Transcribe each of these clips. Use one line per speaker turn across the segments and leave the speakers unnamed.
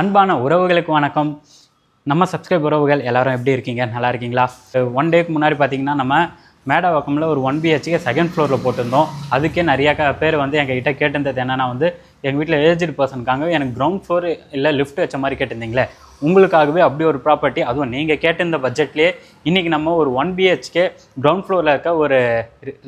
அன்பான உறவுகளுக்கு வணக்கம். நம்ம சப்ஸ்கிரைப் உறவுகள் எல்லாரும் எப்படி இருக்கீங்க? நல்லா இருக்கீங்களா? 1 டேக்கு முன்னாடி பார்த்தீங்கன்னா நம்ம மேடவாக்கமில் ஒரு 1 BHK செகண்ட் ஃப்ளோரில் போட்டிருந்தோம். அதுக்கே நிறையா பேர் வந்து எங்ககிட்ட கேட்டிருந்தது என்னென்னா வந்து எங்கள் வீட்டில் ஏஜ்டு பர்சனுக்காக எனக்கு கிரவுண்ட் ஃப்ளோர் இல்லை லிஃப்ட் வச்ச மாதிரி கேட்டிருந்தீங்களே, உங்களுக்காகவே அப்படி ஒரு ப்ராப்பர்ட்டி, அதுவும் நீங்கள் கேட்டிருந்த பட்ஜெட்லேயே இன்றைக்கி நம்ம ஒரு 1 BHK கிரவுண்ட் ஃப்ளோரில் இருக்க ஒரு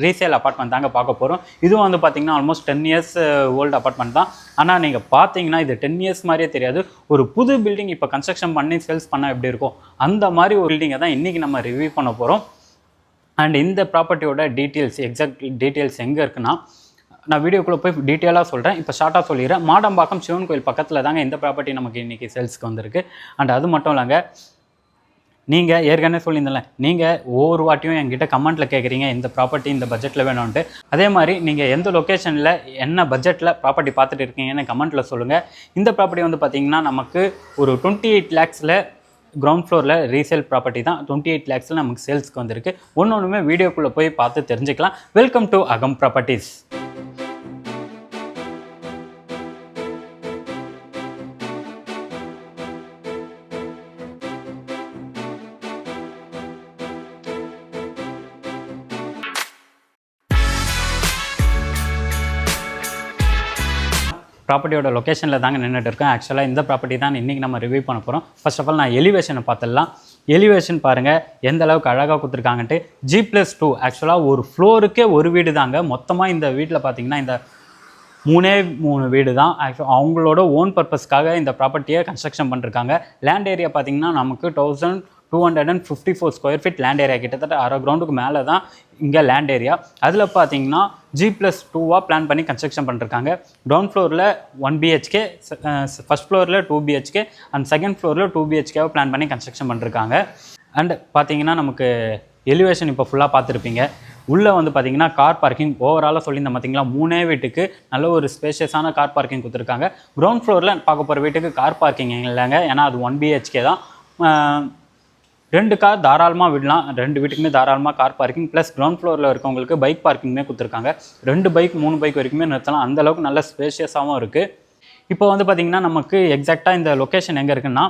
ரீசேல் அப்பார்ட்மெண்ட் தாங்க பார்க்க போகிறோம். இதுவும் வந்து பார்த்திங்கன்னா ஆல்மோஸ்ட் 10 இயர்ஸ் ஓல்டு அப்பார்ட்மெண்ட் தான். ஆனால் நீங்கள் பார்த்தீங்கன்னா இது 10 இயர்ஸ் மாதிரியே தெரியாது. ஒரு புது பில்டிங் இப்போ கன்ஸ்ட்ரக்ஷன் பண்ணி சேல்ஸ் பண்ணால் எப்படி இருக்கும் அந்த மாதிரி ஒரு பில்டிங்கை தான் இன்றைக்கி நம்ம ரிவ்யூ பண்ண போகிறோம். அண்ட் இந்த ப்ராப்பர்ட்டியோட எக்ஸாக்ட் டீட்டெயில்ஸ் எங்கே இருக்குன்னா, நான் வீடியோக்குள்ளே போய் டீட்டெயிலாக சொல்கிறேன். இப்போ ஷார்ட்டாக சொல்லிடுறேன். மாடம்பாக்கம் சிவன் கோயில் பக்கத்தில் தாங்க இந்த ப்ராப்பர்ட்டி நமக்கு இன்றைக்கி சேல்ஸ்க்கு வந்திருக்கு. அண்ட் அது மட்டும் இல்லைங்க, நீங்கள் ஏற்கனவே சொல்லியிருந்தேன், நீங்கள் ஒவ்வொரு வாட்டியும் என்கிட்ட கமெண்ட்டில் கேட்குறீங்க இந்த ப்ராப்பர்ட்டி இந்த பட்ஜெட்டில் வேணும்ன்ட்டு. அதே மாதிரி நீங்கள் எந்த லொக்கேஷனில் என்ன பட்ஜெட்டில் ப்ராப்பர்ட்டி பார்த்துட்டு இருக்கீங்கன்னு கமெண்ட்டில் சொல்லுங்கள். இந்த ப்ராப்பர்ட்டி வந்து பார்த்திங்கன்னா நமக்கு ஒரு 28 lakhஸில் கிரவுண்ட் ஃப்ளோரில் ரீசேல் ப்ராப்பர்ட்டி தான். 28 lakhஸில் நமக்கு சேல்ஸ்க்கு வந்திருக்கு. ஒன்றுமே வீடியோக்குள்ளே போய் பார்த்து தெரிஞ்சுக்கலாம். வெல்கம் டு அகம் ப்ராப்பர்ட்டிஸ். ப்ராப்பர்ட்டியோட லொக்கேஷனில் தாங்க நின்றுட்டு இருக்கேன். ஆக்சுவலாக இந்த ப்ராப்பர்ட்டி தான் இன்றைக்கி நம்ம ரிவ்யூ பண்ண போகிறோம். ஃபர்ஸ்ட் ஆஃப் ஆல் நான் எலிவேஷனை பார்த்துடலாம். எலிவேஷன் பாருங்கள் எந்த அளவுக்கு அழகாக கொடுத்துருக்காங்கன்ட்டு. G+2 ஆக்சுவலாக ஒரு ஃப்ளோருக்கே ஒரு வீடு தாங்க. மொத்தமாக இந்த வீட்டில் பார்த்தீங்கன்னா இந்த 3 வீடு தான். ஆக்சுவலாக அவங்களோட ஓன் பர்பஸ்க்காக இந்த ப்ராப்பர்ட்டியை கன்ஸ்ட்ரக்ஷன் பண்ணிருக்காங்க. லேண்ட் ஏரியா பார்த்தீங்கன்னா நமக்கு 1254 ஸ்கொயர் ஃபீட் லேண்ட் ஏரியா, கிட்டத்தட்ட அரை கிரவுண்டுக்கு மேலே தான் இங்கே லேண்ட் ஏரியா. அதில் பார்த்தீங்கன்னா G+2 பிளான் பண்ணி கன்ஸ்ட்ரக்ஷன் பண்ணிருக்காங்க. கிரவுண்ட் ஃப்ளோரில் 1 BHK, ஃபஸ்ட் ஃப்ளோரில் 2 BHK அண்ட் செகண்ட் ஃப்ளோரில் 2 BHK பிளான் பண்ணி கன்ஸ்ட்ரக்ஷன் பண்ணிருக்காங்க. அண்ட் பார்த்தீங்கன்னா நமக்கு எலிவேஷன் இப்போ ஃபுல்லாக பார்த்துருப்பீங்க. உள்ளே வந்து பார்த்தீங்கன்னா கார் பார்க்கிங் ஓவராலாக சொல்லியிருந்தேன் பார்த்தீங்களா, 3 வீட்டுக்கு நல்ல ஒரு ஸ்பேஷியஸான கார் பார்க்கிங் கொடுத்துருக்காங்க. கிரவுண்ட் ஃப்ளோரில் பார்க்க போகிற வீட்டுக்கு கார் பார்க்கிங் இல்லைங்க, ஏன்னா அது 1 BHK தான். 2 கார் தாராளமாக விடலாம். 2 வீட்டுக்குமே தாராளமாக கார் பார்க்கிங் ப்ளஸ் கிரவுண்ட் ஃப்ளோரில் இருக்கவங்களுக்கு பைக் பார்க்கிங்குமே கொடுத்துருக்காங்க. 2 பைக் 3 பைக் வரைக்குமே நிறுத்தலாம். அந்தளவுக்கு நல்ல ஸ்பேஷியஸாகவும் இருக்குது. இப்போ வந்து பார்த்திங்கன்னா நமக்கு எக்ஸாக்டாக இந்த லொக்கேஷன் எங்கே இருக்குன்னா,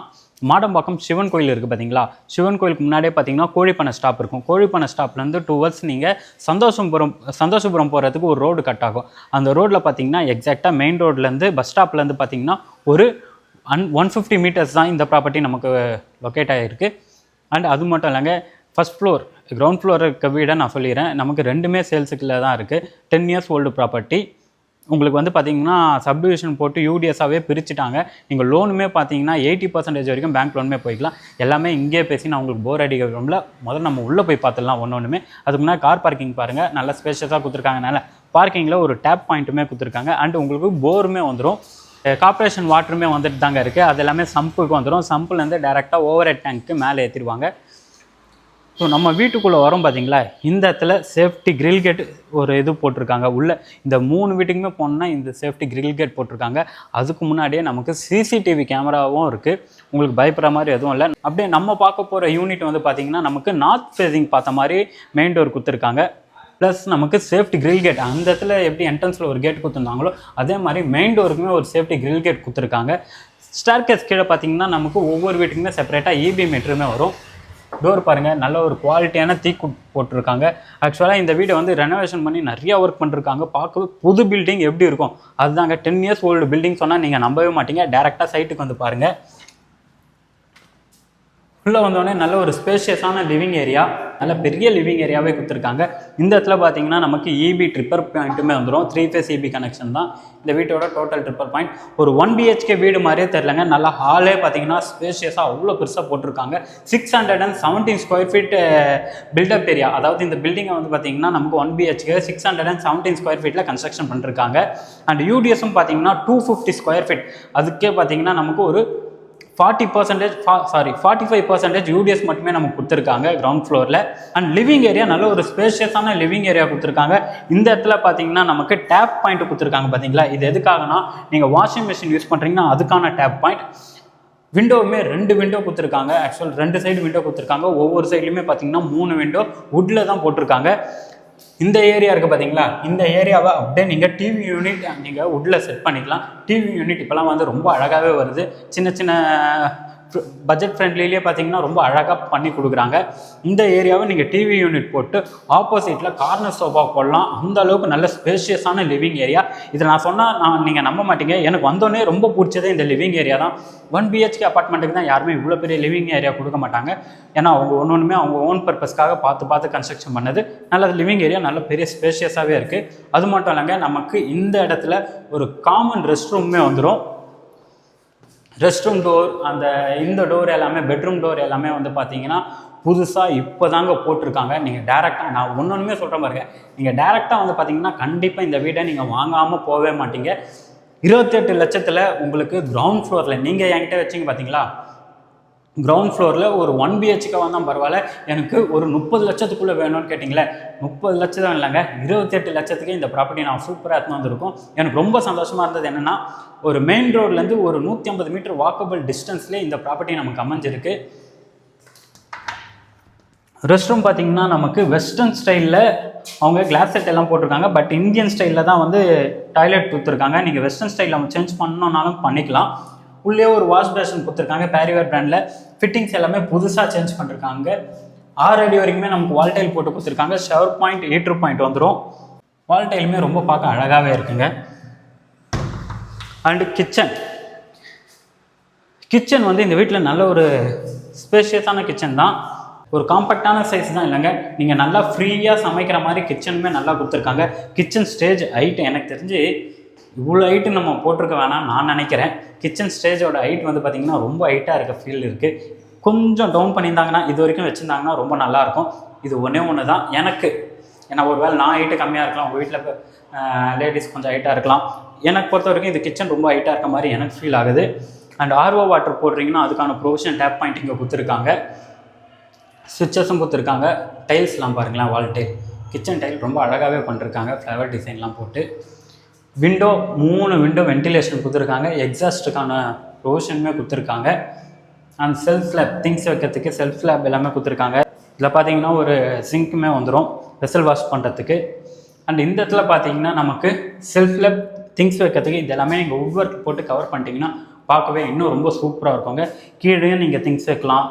மாடம்பாக்கம் சிவன் கோயில் இருக்குது பார்த்தீங்களா. சிவன் கோயிலுக்கு முன்னாடியே பார்த்தீங்கன்னா கோழிப்பண்ணை ஸ்டாப் இருக்கும். கோழிப்பண்ணை ஸ்டாப்லேருந்து டுவர்ட்ஸ் நீங்கள் சந்தோஷபுரம் போகிறதுக்கு ஒரு ரோடு கட் ஆகும். அந்த ரோட்டில் பார்த்தீங்கன்னா எக்ஸாக்டாக மெயின் ரோட்லேருந்து பஸ் ஸ்டாப்லேருந்து பார்த்தீங்கன்னா ஒரு 150 மீட்டர்ஸ் தான் இந்த ப்ராப்பர்ட்டி நமக்கு லொக்கேட் ஆகிருக்கு. அண்ட் அது மட்டும் இல்லைங்க, ஃபஸ்ட் ஃப்ளோர் கிரவுண்ட் ஃப்ளோர் இருக்க வீடை நான் சொல்லிடுறேன். நமக்கு 2மே சேல்ஸுக்குள்ள தான் இருக்குது. 10 இயர்ஸ் ஓல்டு ப்ராப்பர்ட்டி. உங்களுக்கு வந்து பார்த்திங்கன்னா சப்டிவிஷன் போட்டு யூடிஎஸாகவே பிரிச்சுட்டாங்க. நீங்கள் லோனுமே பார்த்தீங்கன்னா 80% வரைக்கும் பேங்க் லோனுமே போய்க்கலாம். எல்லாமே இங்கே பேசி நான் உங்களுக்கு போர் அடிக்கிறோம்ல. முதல்ல நம்ம உள்ளே போய் பார்த்துடலாம் ஒன்றுமே. அதுக்கு முன்னாடி கார் பார்க்கிங் பாருங்கள், நல்லா ஸ்பேஷியஸாக கொடுத்துருக்காங்கனால பார்க்கிங்கில் ஒரு டேப் பாயிண்ட்டுமே கொடுத்துருக்காங்க. அண்ட் உங்களுக்கு போருமே வந்துடும். கார்பரேஷன் வாட்டருமே வந்துட்டு தாங்க இருக்குது. அது எல்லாமே சம்புக்கு வந்துடும். சம்புலேருந்து டேரெக்டாக ஓவர் ஹெட் டேங்க்கு மேலே ஏற்றிடுவாங்க. ஸோ நம்ம வீட்டுக்குள்ளே வரோம் பார்த்தீங்களா, இந்த இடத்துல சேஃப்டி கிரில் கேட் ஒரு இது போட்டிருக்காங்க. உள்ளே இந்த 3 வீட்டுக்குமே போனோன்னா இந்த சேஃப்டி கிரில் கேட் போட்டிருக்காங்க. அதுக்கு முன்னாடியே நமக்கு CCTV கேமராவும் இருக்குது. உங்களுக்கு பயப்படுற மாதிரி எதுவும் இல்லை. அப்படியே நம்ம பார்க்க போகிற யூனிட் வந்து பார்த்திங்கன்னா நமக்கு நார்த் ஃபேஸிங் பார்த்த மாதிரி மெயின் டோர் கொடுத்துருக்காங்க. ப்ளஸ் நமக்கு சேஃப்டி கிரில் கேட், அந்த இடத்துல எப்படி என்ட்ரன்ஸில் ஒரு கேட் கொடுத்துருந்தாங்களோ அதே மாதிரி மெயின் டோருக்குமே ஒரு சேஃப்டி கிரில் கேட் கொடுத்துருக்காங்க. ஸ்டேர்கேஸ் கீழே பார்த்தீங்கன்னா நமக்கு ஒவ்வொரு வீட்டுக்குமே செப்பரேட்டாக EB மீட்டருமே வரும். டோர் பாருங்கள், நல்ல ஒரு குவாலிட்டியான தீக்கு போட்டிருக்காங்க. ஆக்சுவலாக இந்த வீடை வந்து ரெனோவேஷன் பண்ணி நிறையா ஒர்க் பண்ணிருக்காங்க. பார்க்கவே புது பில்டிங் எப்படி இருக்கும் அதுதாங்க. 10 இயர்ஸ் ஓல்டு பில்டிங் சொன்னால் நீங்கள் நம்பவே மாட்டீங்க. டேரெக்டாக சைட்டுக்கு வந்து பாருங்கள். உள்ளே வந்தோடனே நல்ல ஒரு ஸ்பேஷியஸான லிவிங் ஏரியா, நல்ல பெரிய லிவிங் ஏரியாவே கொடுத்துருக்காங்க. இந்த இடத்துல பார்த்தீங்கன்னா நமக்கு EB ட்ரிப்பர் பாயிண்ட்டுமே வந்துடும். 3 ஃபேஸ் EB கனெக்ஷன் தான் இந்த வீட்டோட டோட்டல் ட்ரிப்பர் பாயிண்ட். ஒரு 1 BHK வீடு மாதிரியே தெரிலங்க. நல்லா ஹாலே பார்த்தீங்கன்னா ஸ்பேஷியஸாக அவ்வளோ பெருசாக போட்டிருக்காங்க. 617 ஸ்கொயர் ஃபீட் பில்டப் ஏரியா. அதாவது இந்த பில்டிங்கை வந்து பார்த்தீங்கன்னா நமக்கு 1 BHK 617 ஸ்கொயர் ஃபீட்டில் கன்ஸ்ட்ரக்ஷன் பண்ணிருக்காங்க. அண்ட் யூடிஎஸும் பார்த்தீங்கன்னா 250 ஸ்கொயர் ஃபீட். அதுக்கே பார்த்தீங்கன்னா நமக்கு ஒரு 45% யூடிஎஸ் மட்டுமே நமக்கு கொடுத்துருக்காங்க கிரவுண்ட் ஃப்ளோரில். அண்ட் லிவிங் ஏரியா நல்ல ஒரு ஸ்பேஷியஸான லிவிங் ஏரியா கொடுத்துருக்காங்க. இந்த இடத்துல பார்த்தீங்கன்னா நமக்கு டேப் பாயிண்ட் கொடுத்துருக்காங்க பார்த்தீங்களா. இது எதுக்காகனா நீங்கள் வாஷிங் மிஷின் யூஸ் பண்ணுறீங்கன்னா அதுக்கான டேப் பாயிண்ட். விண்டோவுமே 2 விண்டோ கொடுத்துருக்காங்க. ஆக்சுவல் 2 சைடு விண்டோ கொடுத்துருக்காங்க. ஒவ்வொரு சைட்லையுமே பார்த்தீங்கன்னா 3 விண்டோ வுட்டில் தான் போட்டிருக்காங்க. இந்த ஏரியா இருக்குது பார்த்தீங்களா, இந்த ஏரியாவை அப்படியே நீங்கள் டிவி யூனிட் நீங்கள் உட்டில் செட் பண்ணிக்கலாம். டிவி யூனிட் இப்போலாம் வந்து ரொம்ப அழகாகவே வருது. சின்ன சின்ன பட்ஜெட் ஃப்ரெண்ட்லிலேயே பார்த்தீங்கன்னா ரொம்ப அழகாக பண்ணி கொடுக்குறாங்க. இந்த ஏரியாவை நீங்கள் டிவி யூனிட் போட்டு ஆப்போசிட்டில் கார்னர் சோஃபா போடலாம். அந்த அளவுக்கு நல்ல ஸ்பேஷியஸான லிவிங் ஏரியா. இதை நான் சொன்னால் நீங்கள் நம்ப மாட்டீங்க. எனக்கு வந்தோடனே ரொம்ப பிடிச்சதே இந்த லிவிங் ஏரியா தான். 1 BHK அப்பார்ட்மெண்ட்டுக்கு தான் யாருமே இவ்வளோ பெரிய லிவிங் ஏரியா கொடுக்க மாட்டாங்க. ஏன்னா அவங்க ஒன்றுமே அவங்க ஓன் பர்பஸ்க்காக பார்த்து கன்ஸ்ட்ரக்ஷன் பண்ணது. நல்ல லிவிங் ஏரியா நல்ல பெரிய ஸ்பேஷியஸாகவே இருக்குது. அது மட்டும் இல்லைங்க, நமக்கு இந்த இடத்துல ஒரு காமன் ரெஸ்ட் ரூமே வந்துடும். ரெஸ்ட் ரூம் டோர், இந்த டோர் எல்லாமே, பெட்ரூம் டோர் எல்லாமே வந்து பார்த்தீங்கன்னா புதுசாக இப்போ தாங்க போட்டிருக்காங்க. நீங்கள் டேரெக்டாக, நான் ஒன்றுமே சொல்கிறேன் பாருங்க, நீங்கள் டேரெக்டாக வந்து பார்த்தீங்கன்னா கண்டிப்பாக இந்த வீடை நீங்கள் வாங்காமல் போகவே மாட்டீங்க. 28 லட்சத்தில் உங்களுக்கு கிரவுண்ட் ஃப்ளோரில், நீங்கள் என்கிட்ட வச்சிங்க பார்த்தீங்களா, கிரவுண்ட் ஃப்ளோரில் ஒரு 1 BHK வந்தால் பரவாயில்ல, எனக்கு ஒரு 30 லட்சத்துக்குள்ளே வேணும்னு கேட்டிங்களே, 30 லட்சம் இல்லைங்க, 28 லட்சத்துக்கு இந்த ப்ராப்பர்ட்டி நான் சூப்பராக எடுத்துன்னு வந்திருக்கோம். எனக்கு ரொம்ப சந்தோஷமாக இருந்தது என்னென்னா, ஒரு மெயின் ரோட்லேருந்து ஒரு 150 மீட்டர் வாக்கபிள் டிஸ்டன்ஸ்லேயே இந்த ப்ராப்பர்ட்டி நமக்கு அமைஞ்சிருக்கு. ரெஸ்ட் ரூம் பார்த்தீங்கன்னா நமக்கு வெஸ்டர்ன் ஸ்டைலில் அவங்க கிளாஸ் செட் எல்லாம் போட்டிருக்காங்க. பட் இந்தியன் ஸ்டைலில் தான் வந்து டாய்லெட் கொடுத்துருக்காங்க. நீங்கள் வெஸ்டர்ன் ஸ்டைலில் சேஞ்ச் பண்ணணுன்னாலும் பண்ணிக்கலாம். உள்ளே ஒரு வாஷ் பேஷன் கொடுத்துருக்காங்க பேரிவேர் பிராண்டில். ஃபிட்டிங்ஸ் எல்லாமே புதுசாக சேஞ்ச் பண்ணிருக்காங்க. 6 அடி வரைக்குமே நமக்கு வால் டைல் போட்டு கொடுத்துருக்காங்க. ஷவர் பாயிண்ட், ஹீட்ரு பாயிண்ட் வந்துடும். வால் டைலுமே ரொம்ப பார்க்க அழகாகவே இருக்குங்க. அண்டு கிச்சன் வந்து இந்த வீட்டில் நல்ல ஒரு ஸ்பேஷியஸான கிச்சன் தான். ஒரு காம்பேக்டான சைஸ் தான் இல்லைங்க, நீங்கள் நல்லா ஃப்ரீயாக சமைக்கிற மாதிரி கிச்சனுமே நல்லா கொடுத்துருக்காங்க. கிச்சன் ஸ்டேஜ் ஹைட்டு எனக்கு தெரிஞ்சு இவ்வளோ ஹைட்டு நம்ம போட்டிருக்க வேணாம் நான் நினைக்கிறேன். கிச்சன் ஸ்டேஜோட ஹைட் வந்து பார்த்திங்கன்னா ரொம்ப ஹைட்டாக இருக்க ஃபீல் இருக்குது. கொஞ்சம் டவுன் பண்ணியிருந்தாங்கன்னா, இது வரைக்கும் வச்சுருந்தாங்கன்னா ரொம்ப நல்லாயிருக்கும். இது ஒன்று தான் எனக்கு. ஏன்னா ஒரு வேளை நான் ஹைட்டு கம்மியாக இருக்கலாம், உங்கள் வீட்டில் லேடிஸ் கொஞ்சம் ஹைட்டாக இருக்கலாம். எனக்கு பொறுத்த வரைக்கும் இது கிச்சன் ரொம்ப ஹைட்டாக இருக்க மாதிரி எனக்கு ஃபீல் ஆகுது. அண்ட் RO வாட்டர் போடுறீங்கன்னா அதுக்கான ப்ரொவிஷன் டேப் பாயிண்ட் இங்கே கொடுத்துருக்காங்க. ஸ்விட்சஸும் கொடுத்துருக்காங்க. டைல்ஸ்லாம் பாருங்களேன், வால் டைல், கிச்சன் டைல் ரொம்ப அழகாகவே பண்ணிருக்காங்க. ஃப்ளவர் டிசைன்லாம் போட்டு. விண்டோ 3 விண்டோ வென்டிலேஷன் கொடுத்துருக்காங்க. எக்ஸாஸ்ட்டுக்கான ப்ரொவிஷனுமே கொடுத்துருக்காங்க. அண்ட் செல்ஃப் ஸ்லாப், திங்ஸ் வைக்கிறதுக்கு செல்ஃப் ஸ்லாப் எல்லாமே கொடுத்துருக்காங்க. இதில் பார்த்தீங்கன்னா ஒரு சிங்க்குமே வந்துடும் வெசல் வாஷ் பண்ணுறதுக்கு. அண்ட் இந்த இடத்துல பார்த்தீங்கன்னா நமக்கு செல்ஃப் ஸ்லாப், திங்ஸ் வைக்கிறதுக்கு இது எல்லாமே நீங்கள் வுட் ஒர்க் போட்டு கவர் பண்ணிட்டீங்கன்னா பார்க்கவே இன்னும் ரொம்ப சூப்பராக இருக்குங்க. கீழே நீங்கள் திங்ஸ் வைக்கலாம்.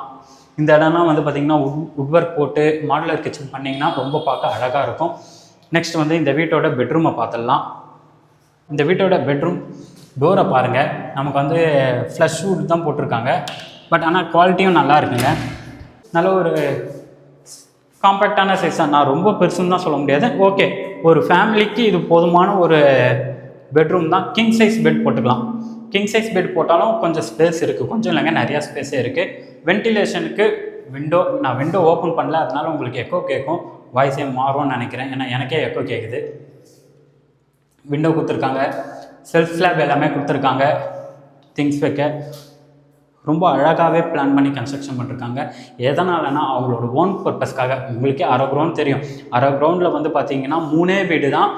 இந்த இடம்லாம் வந்து பார்த்திங்கன்னா வுட் ஒர்க் போட்டு மாடுலர் கிச்சன் பண்ணிங்கன்னா ரொம்ப பார்க்க அழகாக இருக்கும். நெக்ஸ்ட் வந்து இந்த வீட்டோட பெட்ரூமை பார்த்துடலாம். இந்த வீட்டோட பெட்ரூம் டோரை பாருங்கள், நமக்கு வந்து ஃப்ளஷ் வுட் தான் போட்டிருக்காங்க. பட் ஆனால் குவாலிட்டியும் நல்லா இருக்குங்க. நல்ல ஒரு காம்பேக்டான சைஸாக, நான் ரொம்ப பெருசுன்னு தான் சொல்ல முடியாது. ஓகே, ஒரு ஃபேமிலிக்கு இது போதுமான ஒரு பெட்ரூம் தான். கிங் சைஸ் பெட் போட்டுக்கலாம். கிங் சைஸ் பெட் போட்டாலும் கொஞ்சம் ஸ்பேஸ் இருக்குது, கொஞ்சம் இல்லைங்க நிறையா ஸ்பேஸே இருக்குது. வென்டிலேஷனுக்கு நான் விண்டோ ஓப்பன் பண்ணல, அதனால உங்களுக்கு எக்கோ கேட்கும், வாய்ஸே மாறும்னு நினைக்கிறேன். ஏன்னா எனக்கே எக்கோ கேட்குது. விண்டோ கொடுத்துருக்காங்க, செல்ஃப் ஸ்லாப் எல்லாமே கொடுத்துருக்காங்க. திங்ஸ் வைக்க ரொம்ப அழகாகவே பிளான் பண்ணி கன்ஸ்ட்ரக்ஷன் பண்ணிருக்காங்க. எதனாலனா அவங்களோட ஓன் பர்பஸ்க்காக. உங்களுக்கே அரை கிரவுண்ட் தெரியும். அரை கிரவுண்டில் வந்து பார்த்தீங்கன்னா 3 வீடு தான்.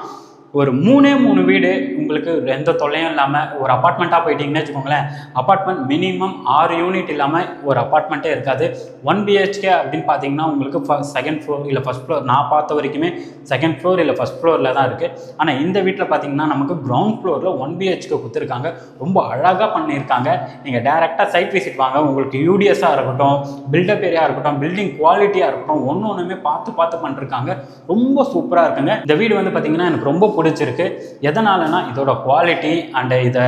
ஒரு 3 வீடு உங்களுக்கு எந்த தொல்லையும் இல்லாமல் ஒரு அப்பார்ட்மெண்ட்டாக போயிட்டீங்கன்னு வச்சுக்கோங்களேன். அப்பார்ட்மெண்ட் மினிமம் 6 யூனிட் இல்லாமல் ஒரு அப்பார்ட்மெண்ட்டே இருக்காது. 1 BHK அப்படின்னு பார்த்தீங்கன்னா உங்களுக்கு செகண்ட் ஃப்ளோர் இல்லை ஃபஸ்ட் ஃப்ளோர், நான் பார்த்த வரைக்குமே செகண்ட் ஃப்ளோர் இல்லை ஃபஸ்ட் ஃப்ளோரில் தான் இருக்குது. ஆனால் இந்த வீட்டில் பார்த்தீங்கன்னா நமக்கு கிரவுண்ட் ஃப்ளோரில் 1 BHK கொடுத்துருக்காங்க. ரொம்ப அழகாக பண்ணியிருக்காங்க. நீங்கள் டேரெக்டாக சைட் விசிட் வாங்க. உங்களுக்கு யூடிஎஸ்ஸாக இருக்கட்டும், பில்டப் ஏரியா இருக்கட்டும், பில்டிங் குவாலிட்டியாக இருக்கட்டும், ஒன்றுமே பார்த்து பண்ணிருக்காங்க. ரொம்ப சூப்பராக இருக்குங்க. இந்த வீடு வந்து பார்த்தீங்கன்னா எனக்கு ரொம்ப பிடிச்சிருக்கு. எதனாலனா இதோட குவாலிட்டி அண்ட் இதை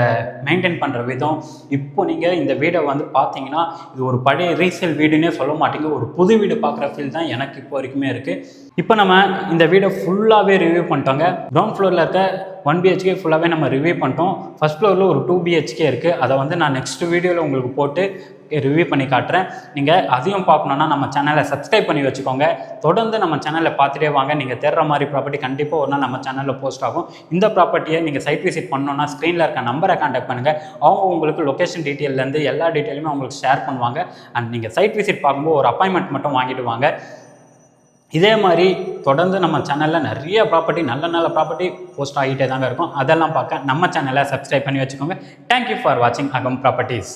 மெயின்டைன் பண்ணுற விதம். இப்போ நீங்கள் இந்த வீடை வந்து பார்த்தீங்கன்னா இது ஒரு பழைய ரீசேல் வீடுன்னே சொல்ல மாட்டீங்க, ஒரு புது வீடு பார்க்குற ஃபீல் தான் எனக்கு இப்போ வரைக்குமே இருக்குது. இப்போ நம்ம இந்த வீடை ஃபுல்லாகவே ரிவ்யூ பண்ணிட்டோங்க. கிரவுண்ட் ஃப்ளோரில் இருக்க 1 BHK ஃபுல்லாகவே நம்ம ரிவ்யூ பண்ணிட்டோம். ஃபஸ்ட் ஃப்ளோரில் ஒரு 2 BHK இருக்குது. அதை வந்து நான் நெக்ஸ்ட் வீடியோவில் உங்களுக்கு போட்டு ரிவ்யூ பண்ணி காட்டுறேன். நீங்கள் அதையும் பார்க்கணுன்னா நம்ம சேனலை சப்ஸ்கிரைப் பண்ணி வச்சுக்கோங்க. தொடர்ந்து நம்ம சேனலில் பார்த்துட்டே வாங்க. நீங்கள் தேடுற மாதிரி ப்ராப்பர்ட்டி கண்டிப்பாக ஒரு நாள் நம்ம சேனலில் போஸ்ட் ஆகும். இந்த ப்ராப்பர்ட்டியை நீங்கள் சைட் விசிட் பண்ணணுன்னா ஸ்க்ரீனில் இருக்க நம்பரை கான்டாக்ட் பண்ணுங்கள். அவங்க உங்களுக்கு லொக்கேஷன் டீட்டெயிலேருந்து எல்லா டீட்டெயிலுமே உங்களுக்கு ஷேர் பண்ணுவாங்க. அண்ட் நீங்கள் சைட் விசிட் பார்க்கும்போது ஒரு அப்பாயின்மெண்ட் மட்டும் வாங்கிட்டு வாங்க. இதே மாதிரி தொடர்ந்து நம்ம சேனலில் நிறைய ப்ராப்பர்ட்டி, நல்ல ப்ராப்பர்ட்டி போஸ்ட் ஆகிட்டே தாங்க இருக்கும். அதெல்லாம் பார்க்க நம்ம சேனலை சப்ஸ்கிரைப் பண்ணி வச்சுக்கோங்க. தேங்க்யூ ஃபார் வாட்சிங் அகம் ப்ராப்பர்ட்டிஸ்.